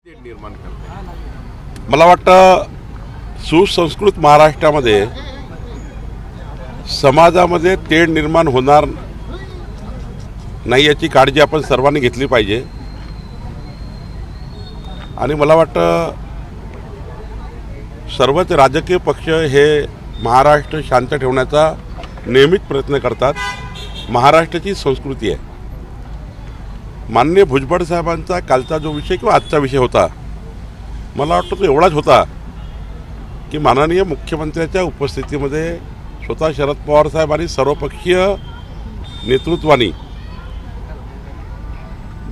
निर्माण करते। मला वाटतं सुसंस्कृत महाराष्ट्रामध्ये समाजामध्ये तेढ निर्माण होणार नाही याची काळजी आपण सर्वांनी घेतली पाहिजे। आणि मला वाटतं सर्वच राजकीय पक्ष हे महाराष्ट्र शांत ठेवण्याचा नेहमीच प्रयत्न करतात। महाराष्ट्राची संस्कृती आहे। माननीय भुजबळ साहेबांचा कालचा जो विषय किंवा आजचा विषय होता, मला वाटतं तो एवढाच होता की माननीय मुख्यमंत्र्यांच्या उपस्थितीमध्ये स्वतः शरद पवार साहेब आणि सर्वपक्षीय नेतृत्वाने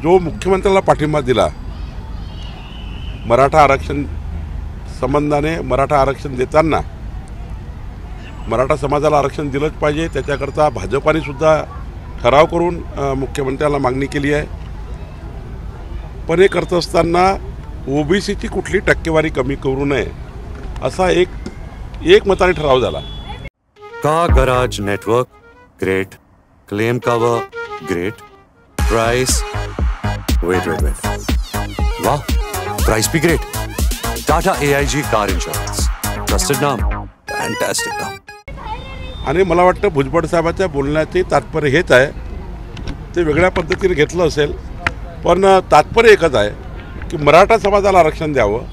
जो मुख्यमंत्र्याला पाठिंबा दिला, मराठा आरक्षण संबंधाने मराठा आरक्षण देताना मराठा समाजाला आरक्षण दिलंच पाहिजे, त्याच्याकरता भाजपाने सुद्धा ठराव करून मुख्यमंत्र्याला मागणी केली आहे। पण हे करत असताना ओबीसीची कुठली टक्केवारी कमी करू नये असा एक मताने ठराव झाला। Car garage network great, claim cover great, price wait वाह, प्राइस भी great. Tata AIG car insurance, trusted नाम, फैंटास्टिक नाम। आणि मला वाटतं भुजबळ साहेबांच्या बोलण्याचे तात्पर्य हेच आहे, ते वेगळ्या पद्धतीने घेतलं असेल पण तात्पर्य एकच आहे की मराठा समाजाला आरक्षण द्यावं,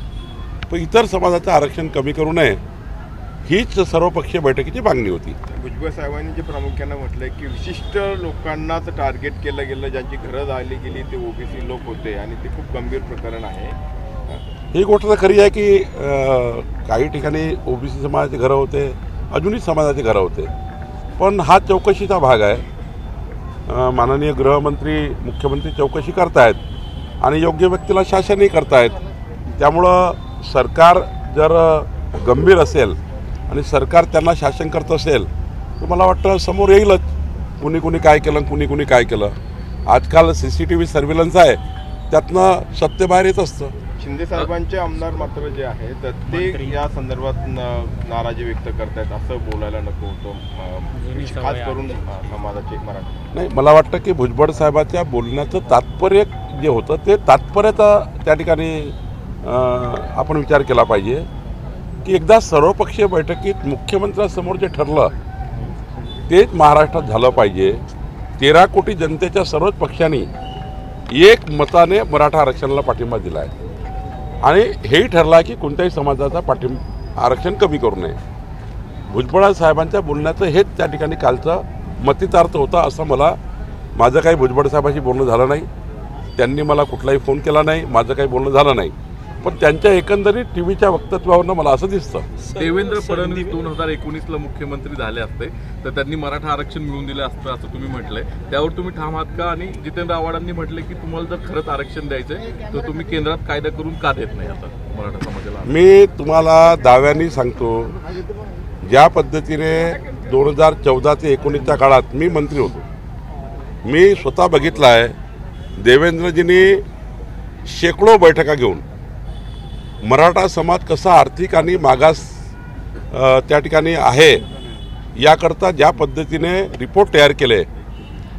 पण इतर समाजाचं आरक्षण कमी करू नये, हीच सर्वपक्षीय बैठकीची मागणी होती। भुजबळ साहेबांनी जे प्रामुख्याने म्हटलंय की विशिष्ट लोकांनाच टार्गेट केलं गेलं, ज्यांची घरं जाळली गेली ते ओबीसी लोक होते आणि ते खूप गंभीर प्रकरण आहे। ही गोष्ट तर खरी आहे की काही ठिकाणी ओबीसी समाजाचे घरं होते, अजूनही समाजाचे घरं होते, पण हा चौकशीचा भाग आहे। माननीय गृहमंत्री मुख्यमंत्री चौकशी करतायत आणि योग्य व्यक्तीला शासनही करतायत। त्यामुळं सरकार जर गंभीर असेल आणि सरकार त्यांना शासन करत असेल तर मला वाटतं समोर येईलच कुणी काय केलं, कुणी काय केलं। आजकाल CCTV सर्व्हिलन्स आहे, त्यातनं सत्य बाहेर येत असतं। शिंदे साहेबांचे आमदार मात्र जे आहेत ते या संदर्भात नाराजी व्यक्त करतायत, असं बोलायला नको होतं, खास करून समाजाचे मराठा। नाही, मला वाटतं की भुजबळ साहेबांच्या बोलण्याचं तात्पर्य जे होतं ते तात्पर्याचा त्या ठिकाणी आपण विचार केला पाहिजे की एकदा सर्वपक्षीय बैठकीत मुख्यमंत्र्यांसमोर जे ठरलं तेच महाराष्ट्रात झालं पाहिजे। 13 कोटी जनतेच्या सर्वच पक्षांनी एक मताने मराठा आरक्षणाला पाठिंबा दिला आहे आणि हेही ठरलं की कोणत्याही समाजाचा आरक्षण कमी करू नये। भुजबळ साहेबांच्या बोलण्याचं हेच त्या ठिकाणी कालचं मतितार्थ होता, असं माझं काही भुजबळ साहेबांशी बोलणं झालं नाही, त्यांनी मला कुठलाही फोन केला नाही, माझं काही बोलणं झालं नाही, पण त्यांच्या एकंदरीत टीव्हीच्या वक्तव्यावरनं मला असं दिसतं। देवेंद्र फडणवीस 2019ला मुख्यमंत्री झाले असते तर त्यांनी मराठा आरक्षण मिळवून दिलं असतं असं तुम्ही म्हटलंय, त्यावर तुम्ही ठाम आहात का? आणि जितेंद्र आव्हाडांनी म्हटले की तुम्हाला जर खरंच आरक्षण द्यायचंय तर तुम्ही केंद्रात कायदा करून का देत नाही आता मराठा समाजाला? मी तुम्हाला दाव्याने सांगतो, ज्या पद्धतीने 2014 ते 19च्या काळात मी मंत्री होतो, मी स्वतः बघितलं आहे देवेंद्रजींनी शेकडो बैठका घेऊन मराठा समाज कसा आर्थिक आणि मागास त्या ठिकाणी आहे याकरता ज्या पद्धतीने रिपोर्ट तयार केले,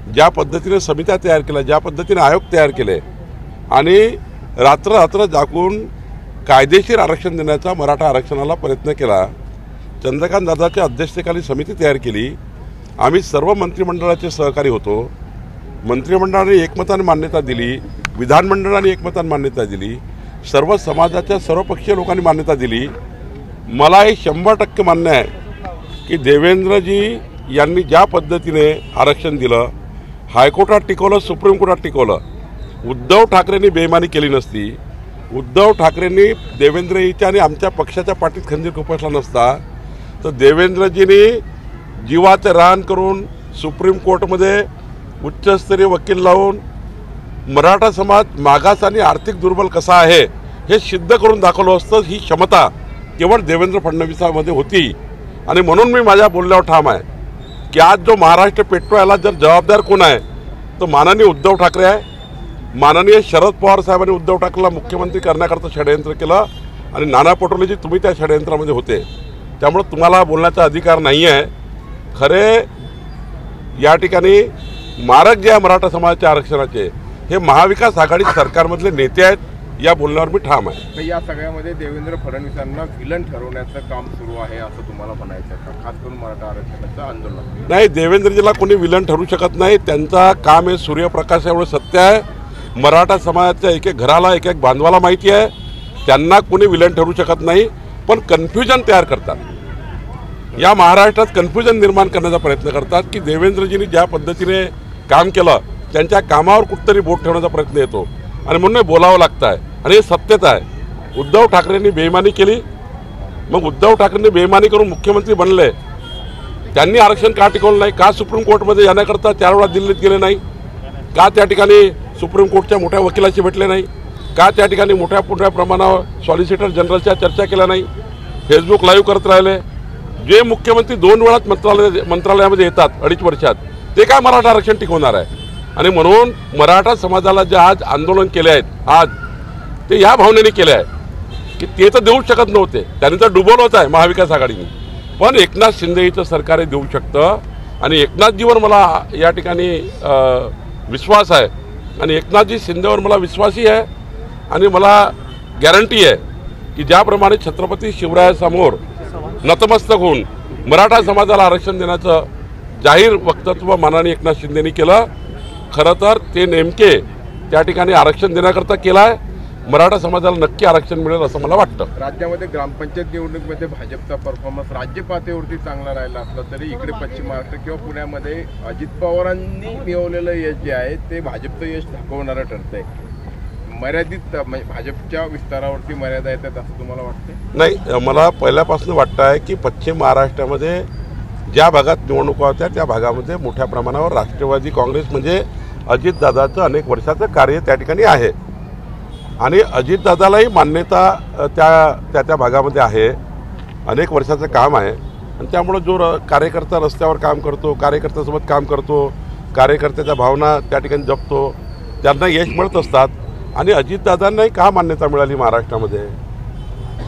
ज्या पद्धतीने समित्या तयार केल्या, ज्या पद्धतीने आयोग तयार केले आणि रात्र जागून कायदेशीर आरक्षण देण्याचा मराठा आरक्षणाला प्रयत्न केला। चंद्रकांत दादाच्या अध्यक्षतेखाली समिती तयार केली, आम्ही सर्व मंत्रिमंडळाचे सहकारी होतो, मंत्रिमंडळाने एकमताने मान्यता दिली, विधानमंडळाने एकमताने मान्यता दिली, सर्व समाजाच्या सर्वपक्षीय लोकांनी मान्यता दिली। मला हे 100% मान्य आहे की देवेंद्रजी यांनी ज्या पद्धतीने आरक्षण दिलं, हायकोर्टात टिकवलं, सुप्रीम कोर्टात टिकवलं, उद्धव ठाकरेंनी बेईमानी केली नसती, उद्धव ठाकरेंनी देवेंद्रजीच्या आणि आमच्या पक्षाच्या पाठीत खंजीर खुपसला नसता तर देवेंद्रजींनी जीवाचं रान करून सुप्रीम कोर्टमध्ये उच्चस्तरीय वकील लावून मराठा समाज मागास आणि आर्थिक दुर्बल कसा आहे हे सिद्ध करून दाखवलं असतं। ही क्षमता केवळ देवेंद्र फडणवीसांमध्ये होती आणि म्हणून मी माझ्या बोलण्यावर ठाम आहे की आज जो महाराष्ट्र पेटवायला जर जबाबदार कोण आहे तो माननीय उद्धव ठाकरे आहे। माननीय शरद पवार साहेबांनी उद्धव ठाकरेला मुख्यमंत्री करण्याकरता षडयंत्र केलं आणि नाना पटोलेजी तुम्ही त्या षडयंत्रामध्ये होते, त्यामुळे तुम्हाला बोलण्याचा अधिकार नाही आहे। खरे या ठिकाणी मारक जे आहे मराठा समाजाच्या आरक्षणाचे हे महाविकास आघाडी सरकारमधले नेते आहेत, या बोलण्यावर मी ठाम आहे. तर या सगळ्यामध्ये देवेंद्र फडणवीसांना विलन ठरवण्याचं काम सुरू आहे असं तुम्हाला म्हणायचं का, खास करून मराठा आरक्षणाचं आंदोलन? नाही, देवेंद्रजीला कोणी विलन ठरू शकत नाही. त्यांचा काम हे सूर्यप्रकाश एवढं सत्य आहे. मराठा समाजाच्या एक एक घराला एक एक बांधवाला माहिती आहे. त्यांना कोणी विलन ठरू शकत नाही, पण कन्फ्युजन तयार करतात. या महाराष्ट्रात कन्फ्युजन निर्माण करण्याचा प्रयत्न करतात की देवेंद्रजींनी ज्या पद्धतीने काम केलं त्यांच्या कामावर कुठतरी बोट ठेवण्याचा प्रयत्न येतो आणि म्हणून बोलावं लागतं आहे. आणि हे सत्यता आहे. उद्धव ठाकरेंनी बेईमानी केली, मग उद्धव ठाकरेंनी बेईमानी करून मुख्यमंत्री बनले. त्यांनी आरक्षण का टिकवलं नाही? का सुप्रीम कोर्टमध्ये जाण्याकरता 4 वेळा दिल्लीत गेले नाही? का त्या ठिकाणी सुप्रीम कोर्टच्या मोठ्या वकिलाशी भेटले नाही? का त्या ठिकाणी मोठ्या प्रमाणावर सॉलिसिटर जनरलच्या चर्चा केल्या नाही? फेसबुक लाईव्ह करत राहिले. जे मुख्यमंत्री 2 वेळात मंत्रालयामध्ये येतात 2.5 वर्षात, ते काय मराठा आरक्षण टिकवणार आहे? आणि म्हणून मराठा समाजाला जे आज आंदोलन केले आहेत आज, ते या भावनेने केले आहे की ते तर देऊ शकत नव्हते. त्यांनी तर डुबवलंच आहे महाविकास आघाडीने. पण एकनाथ शिंदेचं सरकार देऊ शकतं आणि एकनाथजीवर मला या ठिकाणी विश्वास आहे आणि एकनाथजी शिंदेवर मला विश्वासही आहे आणि मला गॅरंटी आहे की ज्याप्रमाणे छत्रपती शिवरायासमोर नतमस्तक होऊन मराठा समाजाला आरक्षण देण्याचं जाहीर वक्तव्य माननीय एकनाथ शिंदेनी केलं. खरं तर ते नेमके त्या ठिकाणी आरक्षण देण्याकरता केलं आहे. मराठा समाजाला नक्की आरक्षण मिळेल असं मला वाटतं. राज्यामध्ये ग्रामपंचायत निवडणुकीमध्ये भाजपचा परफॉर्मन्स राज्य पातळीवरती चांगला राहिला असला तरी इकडे पश्चिम महाराष्ट्र किंवा पुण्यामध्ये अजित पवारांनी मिळवलेलं यश जे आहे ते भाजपचं यश दाखवणारं ठरतंय. मर्यादित भाजपच्या विस्तारावरती मर्यादा येतात असं तुम्हाला वाटतं? नाही, मला पहिल्यापासून वाटतं आहे की पश्चिम महाराष्ट्रामध्ये ज्या भागात निवडणुका होत्या त्या भागामध्ये मोठ्या प्रमाणावर राष्ट्रवादी काँग्रेस म्हणजे अजितदादाचं अनेक वर्षाचं कार्य त्या ठिकाणी आहे आणि अजितदादालाही मान्यता त्या भागामध्ये आहे. अनेक वर्षाचं काम आहे आणि त्यामुळं जो कार्यकर्ता रस्त्यावर काम करतो, कार्यकर्त्यासोबत काम करतो, कार्यकर्त्याच्या भावना त्या ठिकाणी जपतो, त्यांना यश मिळत असतात. आणि अजितदादांनाही का मान्यता मिळाली महाराष्ट्रामध्ये?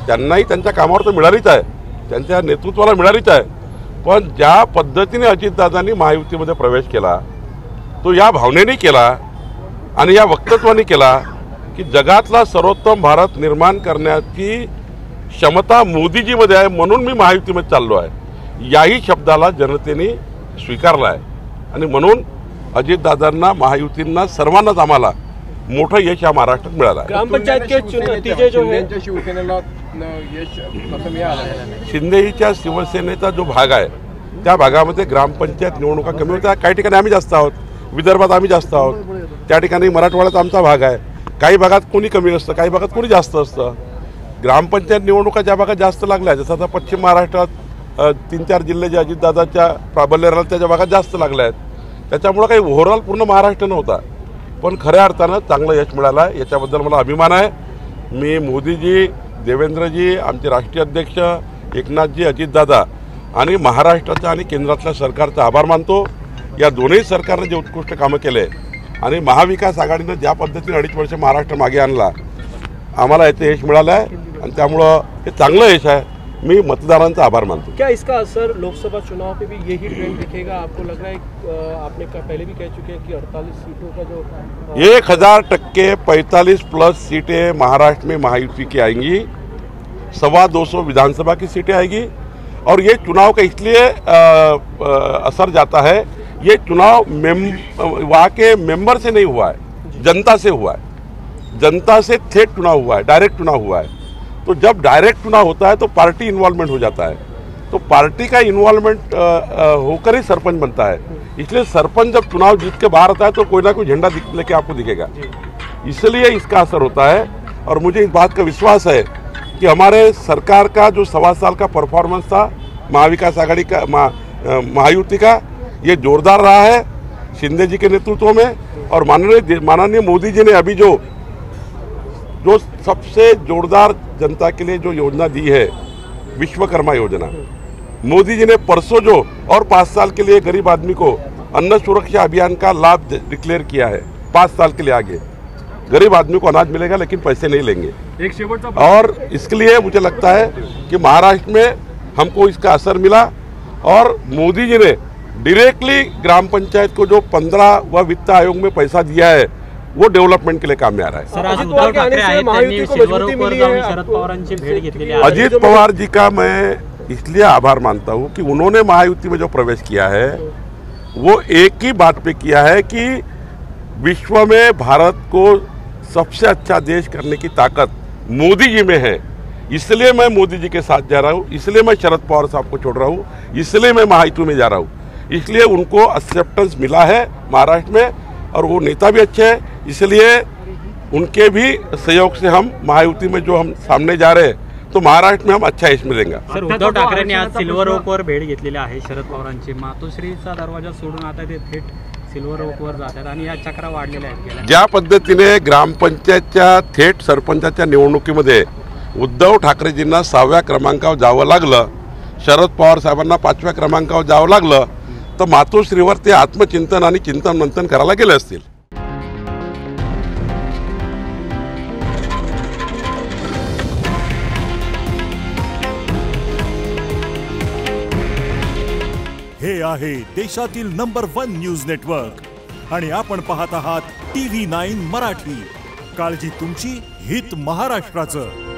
त्यांनाही त्यांच्या कामावर तर मिळालीच आहे, त्यांच्या नेतृत्वाला मिळालीच आहे. पण ज्या पद्धतीने अजितदादांनी महायुतीमध्ये प्रवेश केला तो या भावनेने केला आणि या वक्तव्याने केला की जगातला सर्वोत्तम भारत निर्माण करण्याची क्षमता मोदीजीमध्ये आहे, म्हणून मी महायुतीमध्ये चाललो आहे. याही शब्दाला जनतेने स्वीकारला आहे आणि म्हणून अजितदादांना, महायुतींना, सर्वांनाच आम्हाला मोठं यश या महाराष्ट्रात मिळालं आहे. ग्रामपंचायत के नतीजे जो है शिवसेनेला यश कसं मिळालं? शिंदेच्या शिवसेनेचा जो भाग आहे त्या भागामध्ये ग्रामपंचायत निवडणुका कमी होत्या. काही ठिकाणी आम्ही जास्त आहोत, विदर्भात आम्ही जास्त आहोत, त्या ठिकाणी मराठवाड्यात आमचा भाग आहे. काही भागात कोणी कमी असतं, काही भागात कोणी जास्त असतं. ग्रामपंचायत निवडणुका ज्या भागात जास्त लागल्या, जसं आता पश्चिम महाराष्ट्रात 3-4 जिल्हे जे अजितदादाच्या प्राबल्य राहिला त्याच्या भागात जास्त लागल्या आहेत. त्याच्यामुळं काही ओव्हरऑल पूर्ण महाराष्ट्र नव्हता, पण खऱ्या अर्थानं चांगलं यश मिळालं आहे. याच्याबद्दल मला अभिमान आहे. मी मोदीजी, देवेंद्रजी, आमचे राष्ट्रीय अध्यक्ष एकनाथजी, अजितदादा आणि महाराष्ट्राचा आणि केंद्रातल्या सरकारचा आभार मानतो. या दोन्ही सरकारनं जे उत्कृष्ट कामं केले आणि महाविकास आघाडीनं ज्या पद्धतीने 2.5 वर्ष महाराष्ट्र मागे आणला, आम्हाला याचं यश मिळालं आहे आणि त्यामुळं हे चांगलं यश आहे. मी मतदारांचा आभार मानतो. क्या इसका असर लोकसभा चुनाव पे भी यही ट्रेंड दिखेगा? आपको लग रहा है, आपने पहले भी कह चुके हैं कि 48 सीटों का जो 1000% 45+ सीटें महाराष्ट्र में महायुति की आएंगी, 225 विधानसभा की सीटें आएगी. और ये चुनाव का इसलिए असर जाता है, ये चुनाव वहाँ के मेंबर से नहीं हुआ है, जनता से हुआ है. जनता से थेट चुनाव हुआ है, डायरेक्ट चुनाव हुआ है. तो जब डायरेक्ट चुनाव होता है तो पार्टी इन्वॉल्वमेंट हो जाता है. तो पार्टी का इन्वॉल्वमेंट होकर ही सरपंच बनता है. इसलिए सरपंच जब चुनाव जीत के बाहर आता है तो कोई ना कोई झंडा लेके आपको दिखेगा, इसलिए इसका असर होता है. और मुझे इस बात का विश्वास है कि हमारे सरकार का जो 1.25 साल का परफॉर्मेंस था महाविकास आघाड़ी का, महायुति का, ये जोरदार रहा है शिंदे जी के नेतृत्व में. और माननीय मोदी जी ने अभी जो सबसे जोरदार जनता के लिए जो योजना दी है, विश्वकर्मा योजना, मोदी जी ने परसों जो और 5 साल के लिए गरीब आदमी को अन्न सुरक्षा अभियान का लाभ डिक्लेयर किया है. 5 साल के लिए आगे गरीब आदमी को अनाज मिलेगा लेकिन पैसे नहीं लेंगे. और इसके लिए मुझे लगता है कि महाराष्ट्र में हमको इसका असर मिला और मोदी जी ने डायरेक्टली ग्राम पंचायत को जो 15वां वित्त आयोग में पैसा दिया है वो डेवलपमेंट के लिए काम में आ रहा है। सर, आज अजित उद्धव पवार के आने ठाकरे से आहेत, महायुति त्यांनी को सिल्वर मजबूती ओकवर मिली जाऊन है, शरद आपको पवारांची भेट घेतलेली आहे। अजित पवार जी का मैं इसलिए आभार मानता हूं कि उन्होंने महायुति में जो प्रवेश किया है वो एक ही बात पे किया है कि विश्व में भारत को सबसे अच्छा देश करने की ताकत मोदी जी में है, इसलिए मैं मोदी जी के साथ जा रहा हूँ, इसलिए मैं शरद पवार साहब को छोड़ रहा हूँ, इसलिए मैं महायुति में जा रहा हूँ। इसलिए उनको एक्सेप्टेंस मिला है महाराष्ट्र में और वो नेता भी अच्छे हैं, इसलिए उनके भी सहयोग से हम महायुति में जो हम सामने जा रहे हैं तो महाराष्ट्र में हम अच्छा यश मिलेगा। सर, उद्धव ठाकरेंनी आज सिल्वर ओकवर भेट घेतलेली आहे शरद पवारांची। मातोश्रीचा दरवाजा सोडून आता ते थेट सिल्वर ओकवर जातात आणि या चक्रा वाढलेल्या आहेत गेल्या। ज्या पद्धतीने ग्रामपंचायतच्या थेट सरपंचाच्या निवडणुकीमध्ये उद्धव ठाकरेजींना 6व्या क्रमांकावर जावं लागलं, शरद पवार साहेबांना 5व्या क्रमांकावर जावं लागलं, तर मातोश्रीवर ते आत्मचिंतन आणि चिंतन मंथन करायला गेले असतील। हे आहे देशातील नंबर 1 न्यूज नेटवर्क आणि आपण पाहत आहात TV9 मराठी। काळजी तुमची, हित महाराष्ट्राचं।